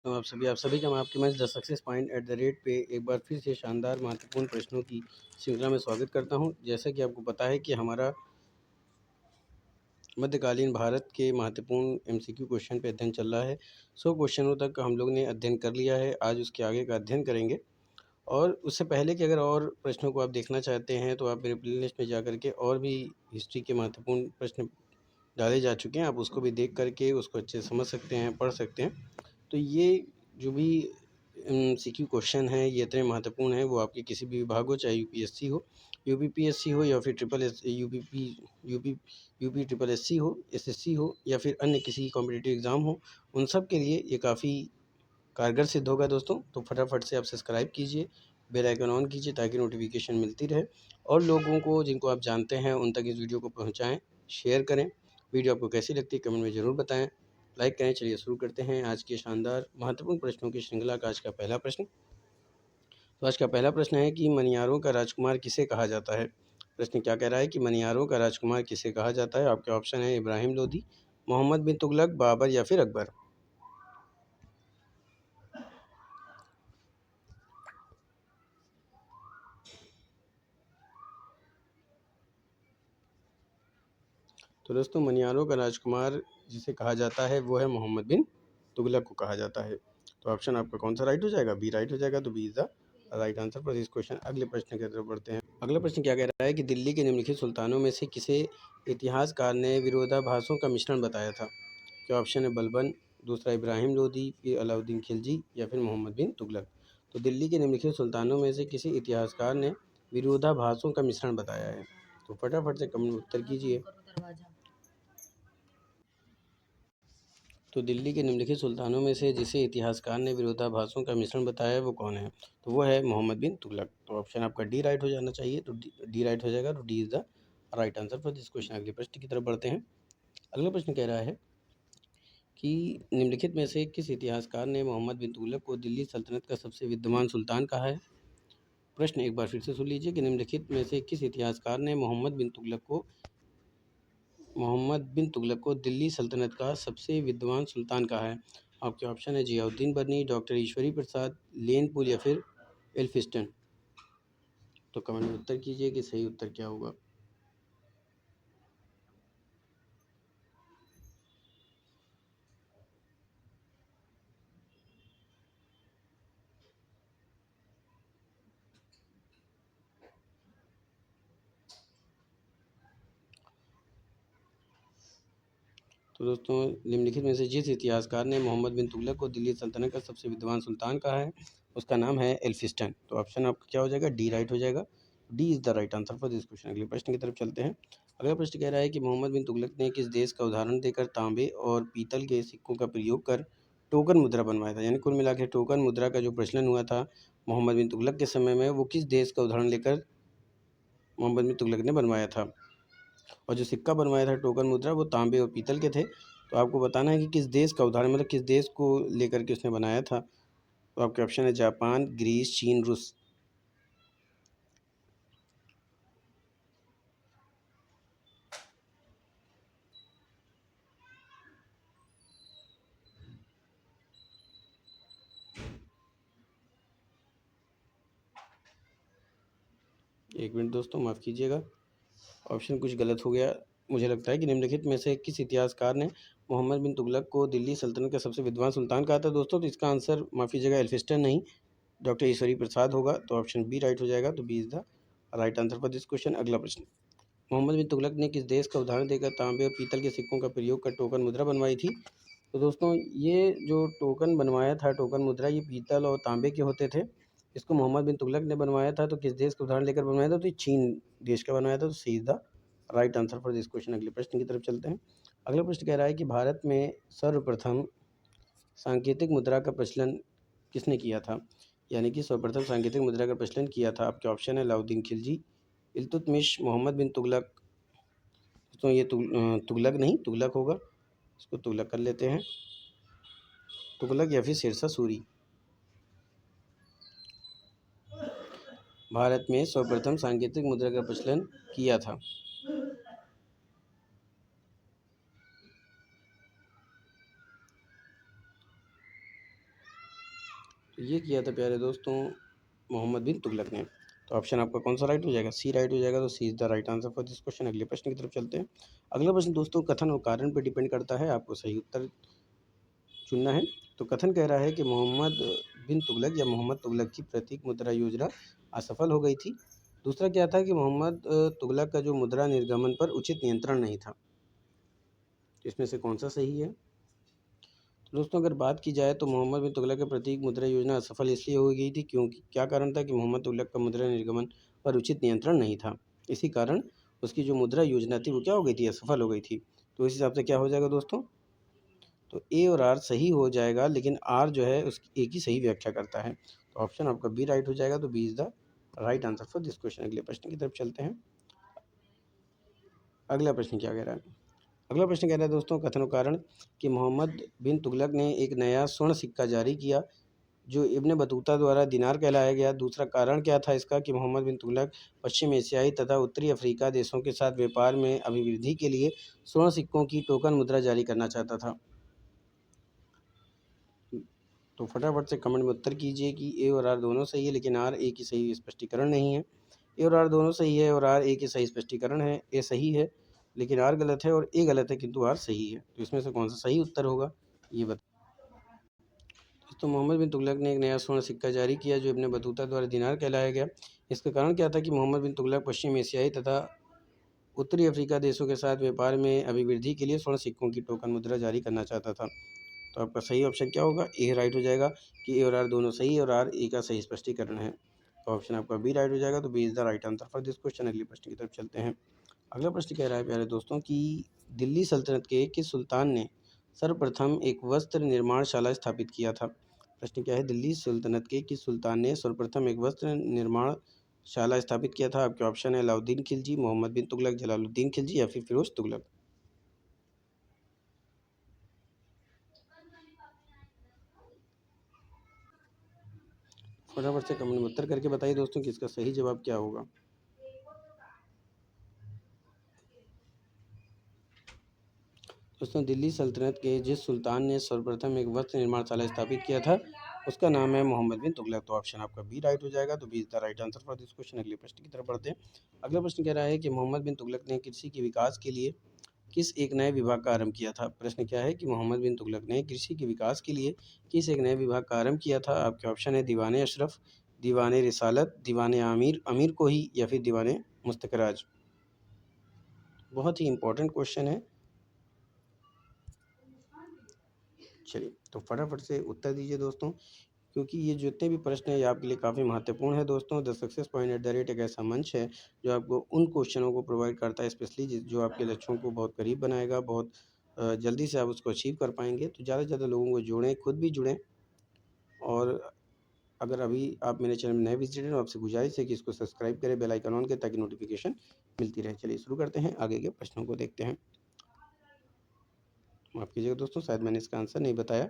तो आप सभी का मैं आपके मंच the success point at the rate पे एक बार फिर से शानदार महत्वपूर्ण प्रश्नों की श्रृंखला में स्वागत करता हूं। जैसा कि आपको पता है कि हमारा मध्यकालीन भारत के महत्वपूर्ण एमसीक्यू क्वेश्चन पे अध्ययन चल रहा है। 100 क्वेश्चनों तक हम लोग ने अध्ययन कर लिया है। आज उसके आगे का अध्ययन करेंगे। और उससे पहले कि अगर और प्रश्नों को आप देखना चाहते हैं तो आप मेरे प्लेलिस्ट में जा कर के और भी हिस्ट्री के महत्वपूर्ण प्रश्न डाले जा चुके हैं, आप उसको भी देख करके उसको अच्छे से समझ सकते हैं, पढ़ सकते हैं। तो ये जो भी सीक्यू क्वेश्चन हैं ये इतने महत्वपूर्ण हैं, वो आपके किसी भी विभाग हो, चाहे यूपीएससी हो, यूपीपीएससी हो, या फिर triple S UP triple SC हो, एसएससी हो, या फिर अन्य किसी कॉम्पिटिटिव एग्ज़ाम हो, उन सब के लिए ये काफ़ी कारगर सिद्ध होगा दोस्तों। तो फटाफट से आप सब्सक्राइब कीजिए, बेल आइकन ऑन कीजिए ताकि नोटिफिकेशन मिलती रहे, और लोगों को जिनको आप जानते हैं उन तक इस वीडियो को पहुंचाएं, शेयर करें। वीडियो आपको कैसी लगती है कमेंट में ज़रूर बताएं, लाइक करें। चलिए शुरू करते हैं आज के शानदार महत्वपूर्ण प्रश्नों की श्रृंखला का आज का पहला प्रश्न। तो आज का पहला प्रश्न है कि मनियारों का राजकुमार किसे कहा जाता है। प्रश्न क्या कह रहा है कि मनियारों का राजकुमार किसे कहा जाता है। आपके ऑप्शन है इब्राहिम लोधी, मोहम्मद बिन तुगलक, बाबर या फिर अकबर। तो दोस्तों मनियारों का राजकुमार जिसे कहा जाता है वो है मोहम्मद बिन तुगलक को कहा जाता है। तो ऑप्शन आपका कौन सा राइट हो जाएगा? बी राइट हो जाएगा। तो B is the right answer for this question. अगले प्रश्न की तरफ बढ़ते हैं। अगला प्रश्न क्या कह रहा है कि दिल्ली के निम्नलिखित सुल्तानों में से किसे इतिहासकार ने विरोधाभासों का मिश्रण बताया था। क्या ऑप्शन है बलबन, दूसरा इब्राहिम लोधी, फिर अलाउद्दीन खिलजी या फिर मोहम्मद बिन तुगलक। तो दिल्ली के निम्नलिखित सुल्तानों में से किसी इतिहासकार ने विरोधाभासों का मिश्रण बताया है। तो फटाफट से कमेंट में उत्तर कीजिए। तो दिल्ली के निम्नलिखित सुल्तानों में से जिसे इतिहासकार ने विरोधाभासों का मिश्रण बताया है वो कौन है? तो वो है मोहम्मद बिन तुगलक। तो ऑप्शन आपका डी राइट हो जाना चाहिए। तो डी राइट हो जाएगा। तो D is the right answer for this question. अगले प्रश्न की तरफ बढ़ते हैं। अगला प्रश्न कह रहा है कि निम्नलिखित में से किस इतिहासकार ने मोहम्मद बिन तुगलक को दिल्ली सल्तनत का सबसे विद्यमान सुल्तान कहा है। प्रश्न एक बार फिर से सुन लीजिए कि निम्नलिखित में से किस इतिहासकार ने मोहम्मद बिन तुगलक को दिल्ली सल्तनत का सबसे विद्वान सुल्तान कहा है। आपके ऑप्शन है जियाउद्दीन बर्नी, डॉक्टर ईश्वरी प्रसाद, लेनपुल या फिर एल्फिस्टन। तो कमेंट में उत्तर कीजिए कि सही उत्तर क्या होगा। तो दोस्तों निम्नलिखित में से जिस इतिहासकार ने मोहम्मद बिन तुगलक को दिल्ली सल्तनत का सबसे विद्वान सुल्तान कहा है उसका नाम है एल्फिस्टन। तो ऑप्शन आपका क्या हो जाएगा? डी राइट हो जाएगा। D is the right answer for this question. अगले प्रश्न की तरफ चलते हैं। अगला प्रश्न कह रहा है कि मोहम्मद बिन तुगलक ने किस देश का उदाहरण देकर तांबे और पीतल के सिक्कों का प्रयोग कर टोकन मुद्रा बनवाया था। यानी कुल मिला के टोकन मुद्रा का जो प्रचलन हुआ था मोहम्मद बिन तुगलक के समय में, वो किस देश का उदाहरण लेकर मोहम्मद बिन तुगलक ने बनवाया था। और जो सिक्का बनवाया था टोकन मुद्रा वो तांबे और पीतल के थे। तो आपको बताना है कि किस देश का उदाहरण, मतलब किस देश को लेकर के उसने बनाया था। तो आपके ऑप्शन है जापान, ग्रीस, चीन, रूस। एक मिनट दोस्तों, माफ़ कीजिएगा, ऑप्शन कुछ गलत हो गया। मुझे लगता है कि निम्नलिखित में से किस इतिहासकार ने मोहम्मद बिन तुगलक को दिल्ली सल्तनत का सबसे विद्वान सुल्तान कहा था दोस्तों। तो इसका आंसर, माफ़ कीजिएगा, एल्फिस्टन नहीं, डॉक्टर ईश्वरी प्रसाद होगा। तो ऑप्शन बी राइट हो जाएगा। तो B is the right answer for this question. अगला प्रश्न, मोहम्मद बिन तुगलक ने किस देश का उदाहरण देकर तांबे और पीतल के सिक्कों का प्रयोग कर टोकन मुद्रा बनवाई थी। तो दोस्तों ये जो टोकन बनवाया था, टोकन मुद्रा, ये पीतल और तांबे के होते थे। इसको मोहम्मद बिन तुगलक ने बनवाया था। तो किस देश का उदाहरण लेकर बनवाया था? तो ये चीन देश का बनवाया था। तो C is the right answer for this question. अगले प्रश्न की तरफ चलते हैं। अगला प्रश्न कह रहा है कि भारत में सर्वप्रथम सांकेतिक मुद्रा का प्रचलन किसने किया था। यानी कि सर्वप्रथम सांकेतिक मुद्रा का प्रचलन किया था। आपके ऑप्शन है अलाउद्दीन खिलजी, इल्तुतमिश, मोहम्मद बिन तुगलक। तो ये तुगलक नहीं, तुगलक होगा, इसको तुगलक कर लेते हैं। तुगलक या फिर शेरशाह सूरी। भारत में सर्वप्रथम सांकेतिक मुद्रा का प्रचलन किया था। ये किया था प्यारे दोस्तों मोहम्मद बिन तुगलक ने। तो ऑप्शन आपका कौन सा राइट हो जाएगा? सी राइट हो जाएगा। तो C is the right answer for this question. अगले प्रश्न की तरफ चलते हैं। अगला प्रश्न दोस्तों कथन और कारण पर डिपेंड करता है, आपको सही उत्तर चुनना है। तो कथन कह रहा है कि मोहम्मद बिन तुगलक या मोहम्मद तुगलक की प्रतीक मुद्रा योजना असफल हो गई थी। दूसरा क्या था कि मोहम्मद तुगलक का जो मुद्रा निर्गमन पर उचित नियंत्रण नहीं था। तो इसमें से कौन सा सही है? तो दोस्तों अगर बात की जाए तो मोहम्मद बिन तुगलक के प्रतीक मुद्रा योजना असफल इसलिए हो गई थी क्योंकि क्या कारण था कि मोहम्मद तुगलक का मुद्रा निर्गमन पर उचित नियंत्रण नहीं था। इसी कारण उसकी जो मुद्रा योजना थी वो क्या हो गई थी? असफल हो गई थी। तो इस हिसाब से क्या हो जाएगा दोस्तों? तो ए और आर सही हो जाएगा, लेकिन आर जो है उसकी एक ही सही व्याख्या करता है। तो ऑप्शन आपका बी राइट हो जाएगा। तो B is the right answer for this question. अगले प्रश्न की तरफ चलते हैं। अगला प्रश्न क्या कह रहा है? अगला प्रश्न कह रहा है दोस्तों कथन कारण कि मोहम्मद बिन तुगलक ने एक नया स्वर्ण सिक्का जारी किया जो इब्न बतूता द्वारा दिनार कहलाया गया। दूसरा कारण क्या था इसका कि मोहम्मद बिन तुगलक पश्चिम एशियाई तथा उत्तरी अफ्रीका देशों के साथ व्यापार में अभिवृद्धि के लिए स्वर्ण सिक्कों की टोकन मुद्रा जारी करना चाहता था। तो फटाफट से कमेंट में उत्तर कीजिए कि ए और आर दोनों सही है, लेकिन आर ए की सही स्पष्टीकरण नहीं है। ए और आर दोनों सही है और आर ए की सही स्पष्टीकरण है। ए सही है लेकिन आर गलत है, और ए गलत है किंतु आर सही है। तो इसमें से कौन सा सही उत्तर होगा ये बता। तो मोहम्मद बिन तुगलक ने एक नया स्वर्ण सिक्का जारी किया जो इब्न बतूता द्वारा दिनार कहलाया गया। इसका कारण क्या था कि मोहम्मद बिन तुगलक पश्चिम एशियाई तथा उत्तरी अफ्रीका देशों के साथ व्यापार में अभिवृद्धि के लिए स्वर्ण सिक्कों की टोकन मुद्रा जारी करना चाहता था। तो आपका सही ऑप्शन क्या होगा? ए राइट हो जाएगा कि ए और आर दोनों सही है और आर ए का सही स्पष्टीकरण है। तो ऑप्शन आपका बी राइट हो जाएगा। तो B is the right answer for this question. अगले प्रश्न की तरफ चलते हैं। अगला प्रश्न कह रहा है प्यारे दोस्तों कि दिल्ली सल्तनत के किस सुल्तान ने सर्वप्रथम एक वस्त्र निर्माणशाला स्थापित किया था? प्रश्न क्या है? दिल्ली सल्तनत के किस सुल्तान ने सर्वप्रथम एक वस्त्र निर्माण शाला स्थापित किया था? आपके ऑप्शन है अलाउद्दीन खिलजी, मोहम्मद बिन तुगलक, जलालुद्दीन खिलजी या फिर फिरोज तुगलक। फटाफट से कमेंट में उत्तर करके बताइए दोस्तों कि इसका सही जवाब क्या होगा। दोस्तों दिल्ली सल्तनत के जिस सुल्तान ने सर्वप्रथम एक वस्त्र निर्माणशाला स्थापित किया था उसका नाम है मोहम्मद बिन तुगलक। तो ऑप्शन आपका बी राइट हो जाएगा। तो B is the right answer for this question. अगले प्रश्न की तरफ बढ़ते हैं। अगला प्रश्न कह रहा है कि मोहम्मद बिन तुगलक ने कृषि के विकास के लिए किस एक नए विभाग का आरंभ किया था? प्रश्न क्या है कि मोहम्मद बिन तुगलक ने कृषि के विकास के लिए किस एक नए विभाग का आरंभ किया था? आपके ऑप्शन है दीवाने अशरफ, दीवाने रिसालत, दीवाने आमिर अमीर कोही या फिर दीवाने मुस्तकराज। बहुत ही इंपॉर्टेंट क्वेश्चन है। चलिए तो फटाफट से उत्तर दीजिए दोस्तों, क्योंकि ये जितने भी प्रश्न हैं ये आपके लिए काफ़ी महत्वपूर्ण है दोस्तों। The success point at the rate एक ऐसा मंच है जो आपको उन क्वेश्चनों को प्रोवाइड करता है स्पेशली जो आपके लक्ष्यों को बहुत करीब बनाएगा, बहुत जल्दी से आप उसको अचीव कर पाएंगे। तो ज़्यादा से ज़्यादा लोगों को जोड़ें, खुद भी जुड़ें। और अगर अभी आप मेरे चैनल में नए विजिटर हैं तो आपसे गुजारिश है कि इसको सब्सक्राइब करें, बेल आइकन ऑन करें ताकि नोटिफिकेशन मिलती रहे। चलिए शुरू करते हैं, आगे के प्रश्नों को देखते हैं। माफ़ कीजिएगा दोस्तों, शायद मैंने इसका आंसर नहीं बताया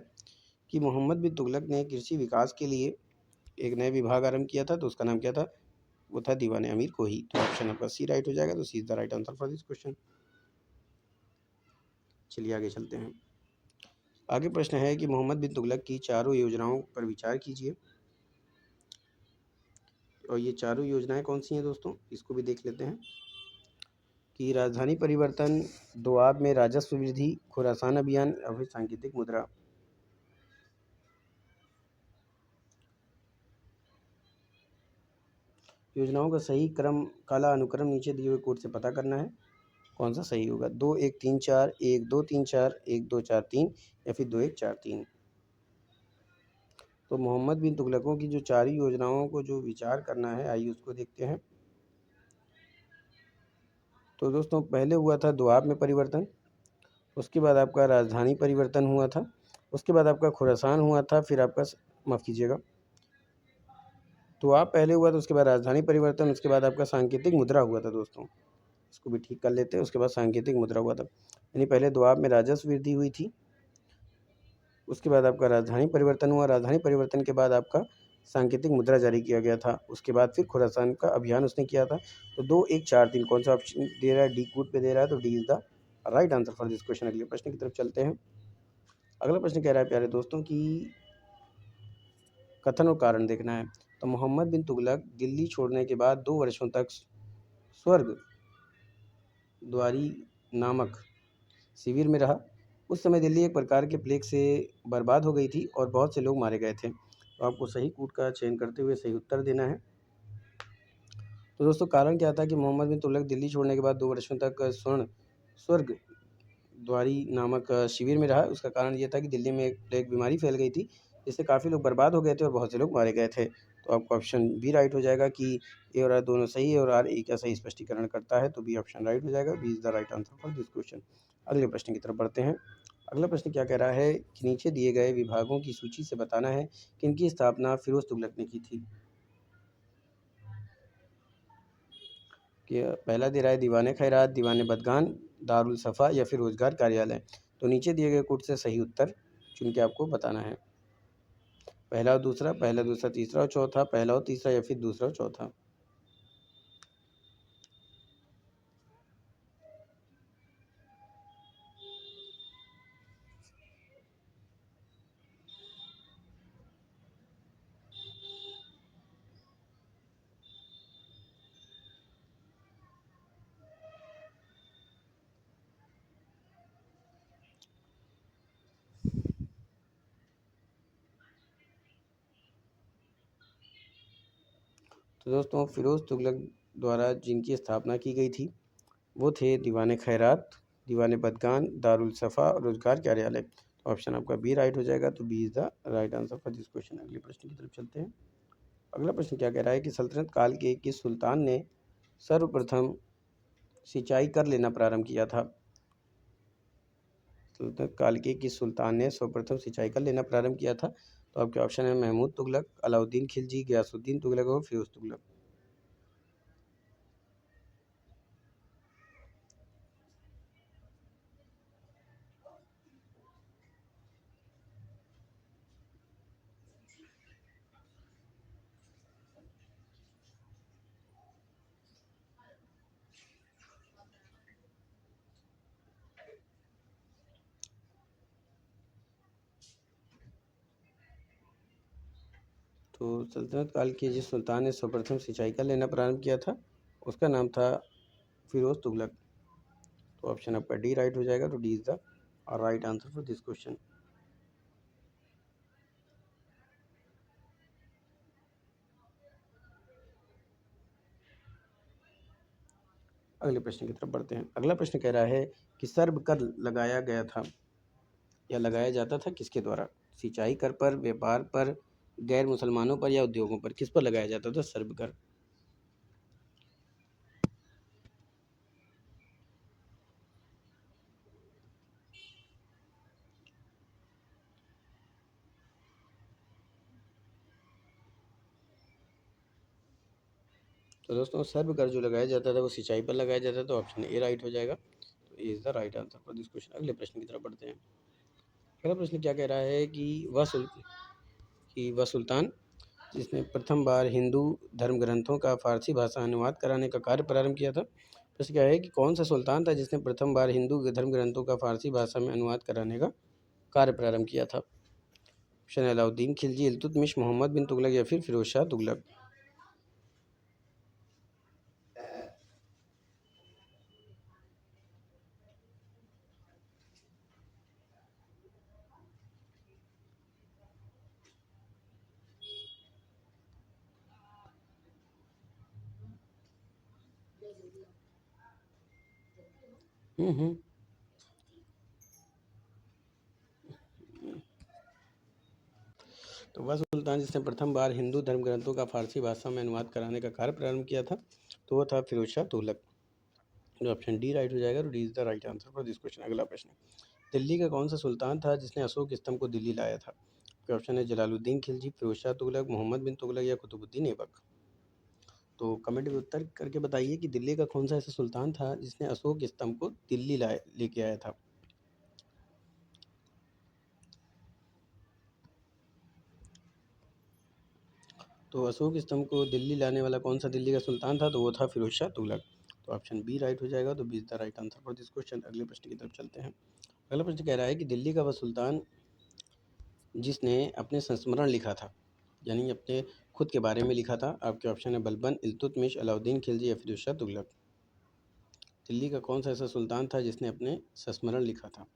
कि मोहम्मद बिन तुगलक ने कृषि विकास के लिए एक नया विभाग आरंभ किया था। तो उसका नाम क्या था? वो था दीवाने अमीर कोही। तो ऑप्शन आपका सी राइट हो जाएगा। तो C is the right answer for this question. चलिए आगे चलते हैं। आगे प्रश्न है कि मोहम्मद बिन तुगलक की चारों योजनाओं पर विचार कीजिए। और ये चारों योजनाएं कौन सी हैं दोस्तों, इसको भी देख लेते हैं। कि राजधानी परिवर्तन, दोआब में राजस्व वृद्धि, खुरासान अभियान और फिर सांकेतिक मुद्रा। योजनाओं का सही क्रम काला अनुक्रम नीचे दिए हुए कोड से पता करना है। कौन सा सही होगा? 2-1-3-4, 1-2-3-4, 1-2-4-3 या फिर 2-1-4-3। तो मोहम्मद बिन तुगलकों की जो चार योजनाओं को जो विचार करना है, आइए उसको देखते हैं। तो दोस्तों पहले हुआ था दोआब में परिवर्तन, उसके बाद आपका राजधानी परिवर्तन हुआ था, उसके बाद आपका खुरासान हुआ था, फिर आपका माफ़ कीजिएगा दोआब पहले हुआ था, उसके बाद राजधानी परिवर्तन, उसके बाद आपका सांकेतिक मुद्रा हुआ था दोस्तों। इसको भी ठीक कर लेते हैं। उसके बाद सांकेतिक मुद्रा हुआ था, यानी पहले दोआब में राजस्व वृद्धि हुई थी, उसके बाद आपका राजधानी परिवर्तन हुआ, राजधानी परिवर्तन के बाद आपका सांकेतिक मुद्रा जारी किया गया था, उसके बाद फिर खुरासान का अभियान उसने किया था। तो 2-1-4-3 कौन सा ऑप्शन दे रहा है? डी कोड पे दे रहा है। तो D is the right answer for this question. अगले प्रश्न की तरफ चलते हैं। अगला प्रश्न कह रहा है प्यारे दोस्तों कि कथन और कारण देखना है। तो मोहम्मद बिन तुगलक दिल्ली छोड़ने के बाद 2 वर्षों तक स्वर्ग द्वारी नामक शिविर में रहा। उस समय दिल्ली एक प्रकार के प्लेग से बर्बाद हो गई थी और बहुत से लोग मारे गए थे। तो आपको सही कूट का चयन करते हुए सही उत्तर देना है। तो दोस्तों कारण क्या था कि मोहम्मद बिन तुगलक दिल्ली छोड़ने के बाद 2 वर्षों तक स्वर्ग द्वारी नामक शिविर में रहा। उसका कारण ये था कि दिल्ली में एक प्लेग बीमारी फैल गई थी, जिससे काफ़ी लोग बर्बाद हो गए थे और बहुत से लोग मारे गए थे। तो आपका ऑप्शन बी राइट हो जाएगा कि ए और आर दोनों सही है और आर ए का सही स्पष्टीकरण करता है, तो बी ऑप्शन राइट हो जाएगा। B is the right answer for this question. अगले प्रश्न की तरफ बढ़ते हैं। अगला प्रश्न क्या कह रहा है कि नीचे दिए गए विभागों की सूची से बताना है कि इनकी स्थापना फिरोज तुगलक ने की थी। कि पहला दे रहा है दीवाने खैरात, दीवाने बदगान, दारुल सफ़ा या फिर रोजगार कार्यालय। तो नीचे दिए गए कोड से सही उत्तर चुन के आपको बताना है। पहला और दूसरा, पहला दूसरा तीसरा और चौथा, पहला और तीसरा या फिर दूसरा और चौथा। तो दोस्तों फिरोज तुगलक द्वारा जिनकी स्थापना की गई थी वो थे दीवाने खैरात, दीवाने बदगान, दारुल सफ़ा और रोजगार कार्यालय। तो ऑप्शन आपका बी राइट हो जाएगा। तो B is the right answer for this question. अगले प्रश्न की तरफ चलते हैं। अगला प्रश्न क्या कह रहा है कि सल्तनत काल के किस सुल्तान ने सर्वप्रथम सिंचाई कर लेना प्रारंभ किया था। सल्तनत काल के किस सुल्तान ने सर्वप्रथम सिंचाई कर लेना प्रारंभ किया था। तो आपके ऑप्शन है महमूद तुगलक, अलाउद्दीन खिलजी, गयासुद्दीन तुगलक और फिरोज तुगलक। तो सल्तनत काल के जिस सुल्तान ने सर्वप्रथम सिंचाई कर लेना प्रारंभ किया था उसका नाम था फिरोज तुगलक। तो ऑप्शन आपका डी राइट हो जाएगा। तो D is the right answer for this question. अगले प्रश्न की तरफ बढ़ते हैं। अगला प्रश्न कह रहा है कि सर्व कर लगाया गया था या लगाया जाता था किसके द्वारा। सिंचाई कर पर, व्यापार पर, गैर मुसलमानों पर या उद्योगों पर, किस पर लगाया जाता था सर्व कर। तो दोस्तों सर्व कर जो लगाया जाता था वो सिंचाई पर लगाया जाता था। तो ऑप्शन ए राइट हो जाएगा। तो A is the right answer for this question. अगले प्रश्न की तरफ बढ़ते हैं। अगला प्रश्न क्या कह रहा है कि वह सुल्तान जिसने प्रथम बार हिंदू धर्म ग्रंथों का फारसी भाषा अनुवाद कराने का कार्य प्रारंभ किया था। प्रश्न क्या है कि कौन सा सुल्तान था जिसने प्रथम बार हिंदू धर्म ग्रंथों का फारसी भाषा में अनुवाद कराने का कार्य प्रारंभ किया था। ऑप्शन अलाउद्दीन खिलजी, इल्तुतमिश, मोहम्मद बिन तुगलक या फिर फिरोज शाह तुगलक। हम्म। तो वह सुल्तान जिसने प्रथम बार हिंदू धर्म ग्रंथों का फारसी भाषा में अनुवाद कराने का कार्य प्रारंभ किया था तो वह था फिरोज शाह तुगलक। तो ऑप्शन डी राइट हो जाएगा। तो D is the right answer for this question. अगला प्रश्न, दिल्ली का कौन सा सुल्तान था जिसने अशोक स्तंभ को दिल्ली लाया था। आपके ऑप्शन है जलालुद्दीन खिलजी, फिरोज शाह तुगलक, मोहम्मद बिन तुगलक या कुतुबुद्दीन ऐबक। तो कमेंट में उत्तर करके बताइए कि दिल्ली का कौन सा ऐसा सुल्तान था जिसने अशोक स्तंभ को दिल्ली लाए लेके आया था। तो अशोक स्तंभ को दिल्ली लाने वाला कौन सा दिल्ली का सुल्तान था, तो वो था फिरोज शाह तुगलक। तो ऑप्शन बी राइट हो जाएगा। तो B is the right answer for this question. अगले प्रश्न की तरफ चलते हैं। अगला प्रश्न कह रहा है कि दिल्ली का वह सुल्तान जिसने अपने संस्मरण लिखा था यानी अपने खुद के बारे में लिखा था। आपके ऑप्शन है बलबन, इल्तुतमिश, अलाउद्दीन खिलजी या फिरोज शाह तुगलक। दिल्ली का कौन सा ऐसा सुल्तान था जिसने अपने संस्मरण लिखा था?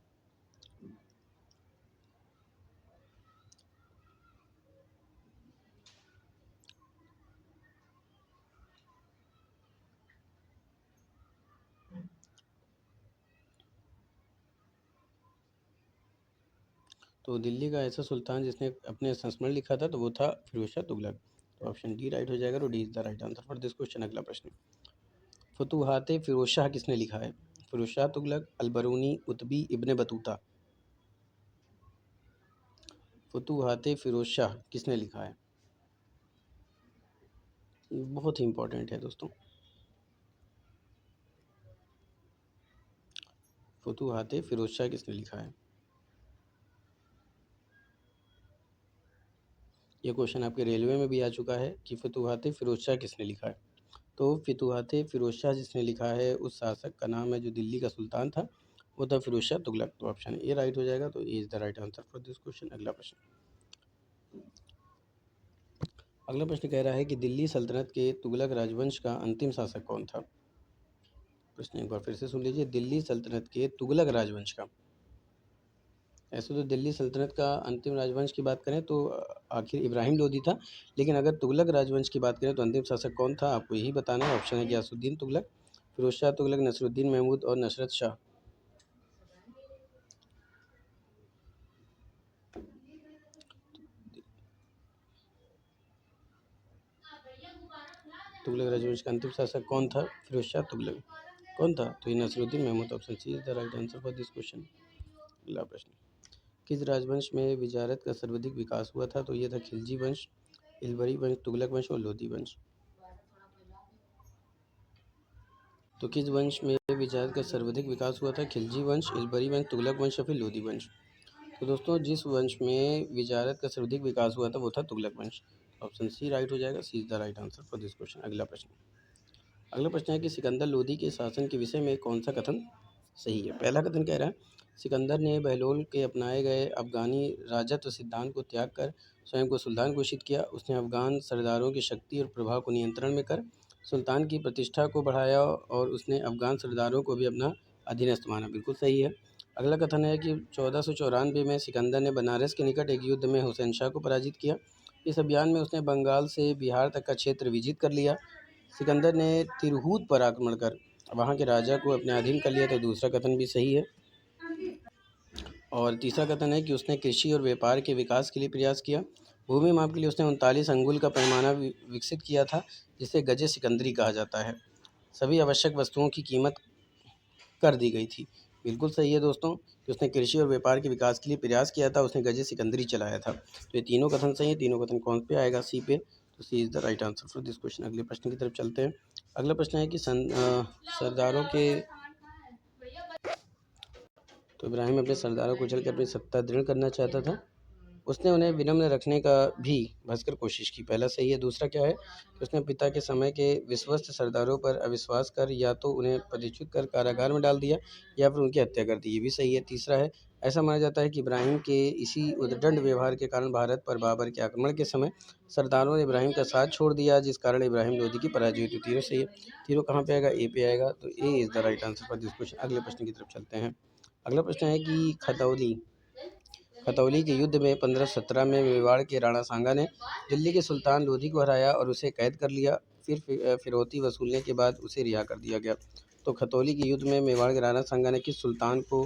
तो दिल्ली का ऐसा सुल्तान जिसने अपने संस्मरण लिखा था तो वो था फिरोज शाह तुगलक। तो ऑप्शन डी राइट हो जाएगा। तो D is the right answer for this question. अगला प्रश्न, फतुहात फिरोज शाह किसने लिखा है? Firoz Shah Tughlaq, Al-Biruni, Utbi, Ibn Battuta. फतुहात फिरोज शाह किसने लिखा है? बहुत ही इंपॉर्टेंट है दोस्तों। फतुहात फिरोज शाह किसने लिखा है? ये क्वेश्चन आपके रेलवे में भी आ चुका है कि फतुहात फिरोज शाह किसने लिखा है। तो फतुहात फिरोज शाह जिसने लिखा है उस शासक का नाम है जो दिल्ली का सुल्तान था, वो था फिरोज शाह तुगलक। तो ऑप्शन ए राइट हो जाएगा। तो A is the right answer for this question. अगला प्रश्न, अगला प्रश्न कह रहा है कि दिल्ली सल्तनत के तुगलक राजवंश का अंतिम शासक कौन था? प्रश्न एक बार फिर से सुन लीजिए, दिल्ली सल्तनत के तुगलक राजवंश का, ऐसे तो दिल्ली सल्तनत का अंतिम राजवंश की बात करें तो आखिर इब्राहिम लोदी था, लेकिन अगर तुगलक राजवंश की बात करें तो अंतिम शासक कौन था आपको यही बताना है। ऑप्शन है गियासुद्दीन तुगलक, फिरोज शाह तुगलक, नसरुद्दीन महमूद और नसरत शाह। तुगलक राजवंश का अंतिम शासक कौन था? फिरोज शाह तुगलक। कौन था? तो ये Nasiruddin Mahmud. Option C is the right answer for this question. अगला प्रश्न, किस राजवंश में विजारत का सर्वाधिक विकास हुआ था? तो ये था खिलजी वंश, इलबरी वंश, तुगलक वंश और लोधी वंश। तो किस वंश में विजारत का सर्वाधिक विकास हुआ था? खिलजी वंश, इलबरी वंश, तुगलक वंश या फिर लोधी वंश। तो दोस्तों जिस वंश में विजारत का सर्वाधिक विकास हुआ था वो था तुगलक वंश। ऑप्शन सी राइट हो जाएगा। C is the right answer for this question. अगला प्रश्न, अगला प्रश्न है कि सिकंदर लोदी के शासन के विषय में कौन सा कथन सही है? पहला कथन कह रहा है सिकंदर ने बहलोल के अपनाए गए अफगानी राजत्व सिद्धांत को त्याग कर स्वयं को सुल्तान घोषित किया। उसने अफगान सरदारों की शक्ति और प्रभाव को नियंत्रण में कर सुल्तान की प्रतिष्ठा को बढ़ाया और उसने अफगान सरदारों को भी अपना अधीनस्थ माना। बिल्कुल सही है। अगला कथन है कि 1494 में सिकंदर ने बनारस के निकट एक युद्ध में हुसैन शाह को पराजित किया। इस अभियान में उसने बंगाल से बिहार तक का क्षेत्र विजित कर लिया। सिकंदर ने तिरहुत पर आक्रमण कर वहाँ के राजा को अपने अधीन कर लिया। तो दूसरा कथन भी सही है। और तीसरा कथन है कि उसने कृषि और व्यापार के विकास के लिए प्रयास किया। भूमि माप के लिए उसने 39 अंगुल का पैमाना विकसित किया था जिसे गजे सिकंदरी कहा जाता है। सभी आवश्यक वस्तुओं की कीमत कर दी गई थी। बिल्कुल सही है दोस्तों कि उसने कृषि और व्यापार के विकास के लिए प्रयास किया था, उसने गजे सिकंदरी चलाया था। तो ये तीनों कथन सही है। तीनों कथन कौन पे आएगा? सी पे। तो C is the right answer for this question. अगले प्रश्न की तरफ चलते हैं। अगला प्रश्न है कि सरदारों के, तो इब्राहिम अपने सरदारों को चल के अपनी सत्ता दृढ़ करना चाहता था। उसने उन्हें विनम्र रखने का भी भयंकर कोशिश की। पहला सही है। दूसरा क्या है कि उसने पिता के समय के विश्वस्त सरदारों पर अविश्वास कर या तो उन्हें पदच्युत कर कारागार में डाल दिया या फिर उनकी हत्या कर दी। ये भी सही है। तीसरा है, ऐसा माना जाता है कि इब्राहिम के इसी उद्दंड व्यवहार के कारण भारत पर बाबर के आक्रमण के समय सरदारों ने इब्राहिम का साथ छोड़ दिया, जिस कारण इब्राहिम लोदी की पराजय हुई। तो तीनों सही है। तीनों कहाँ पे आएगा? ए पे आएगा। तो A is the right answer for this question. अगले प्रश्न की तरफ चलते हैं। अगला प्रश्न है कि खतौली के युद्ध में 1517 में मेवाड़ के राणा सांगा ने दिल्ली के सुल्तान लोधी को हराया और उसे कैद कर लिया। फिर फिरौती वसूलने के बाद उसे रिहा कर दिया गया। तो खतौली के युद्ध में मेवाड़ के राणा सांगा ने किस सुल्तान को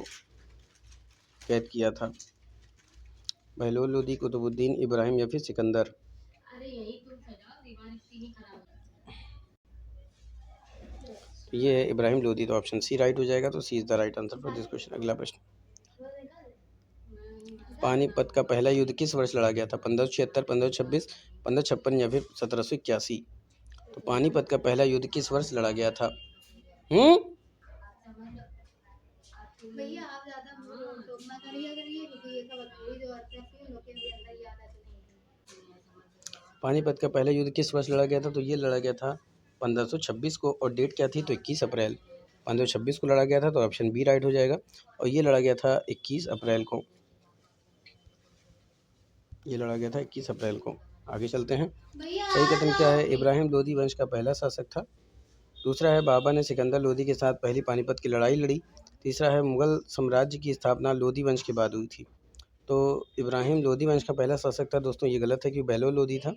कैद किया था? बहलोल लोधी, कुतुबुद्दीन, इब्राहिम या फिर सिकंदर। ये है इब्राहिम लोधी। तो ऑप्शन सी राइट हो जाएगा। तो C is the right answer for this question. अगला प्रश्न, पानीपत का पहला युद्ध किस वर्ष लड़ा गया था? 1576, 1526, 1556 या फिर 1781। तो पानीपत का पहला युद्ध किस वर्ष लड़ा गया था? पानीपत का पहला युद्ध किस वर्ष लड़ा गया था? तो ये लड़ा गया था 1526 को। और डेट क्या थी? तो 21 अप्रैल 1526 को लड़ा गया था। तो ऑप्शन बी राइट हो जाएगा। और ये लड़ा गया था 21 अप्रैल को। ये लड़ा गया था 21 अप्रैल को। आगे चलते हैं। सही कथन क्या है? इब्राहिम लोदी वंश का पहला शासक था। दूसरा है बाबर ने सिकंदर लोदी के साथ पहली पानीपत की लड़ाई लड़ी। तीसरा है मुगल साम्राज्य की स्थापना लोदी वंश के बाद हुई थी। तो इब्राहिम लोदी वंश का पहला शासक था दोस्तों, ये गलत है कि बहलोल लोदी था।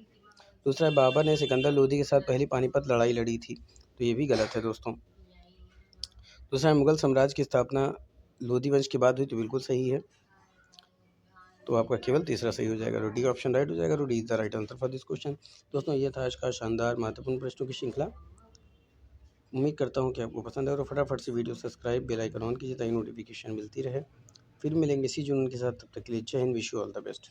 दूसरा है बाबर ने सिकंदर लोदी के साथ पहली पानीपत लड़ाई लड़ी थी, तो ये भी गलत है दोस्तों। दूसरा है मुगल साम्राज्य की स्थापना लोदी वंश के बाद हुई, तो बिल्कुल सही है। तो आपका केवल तीसरा सही हो जाएगा, डी ऑप्शन राइट हो जाएगा। D is the right answer for this question. दोस्तों ये था आज का शानदार महत्वपूर्ण प्रश्नों की श्रृंखला। उम्मीद करता हूँ कि आपको पसंद है और फटाफट से video subscribe bell icon on कीजिए ताकि नोटिफिकेशन मिलती रहे। फिर मिलेंगे इसी जुनून के साथ, तब तक के लिए जय Hind, wish you all the best.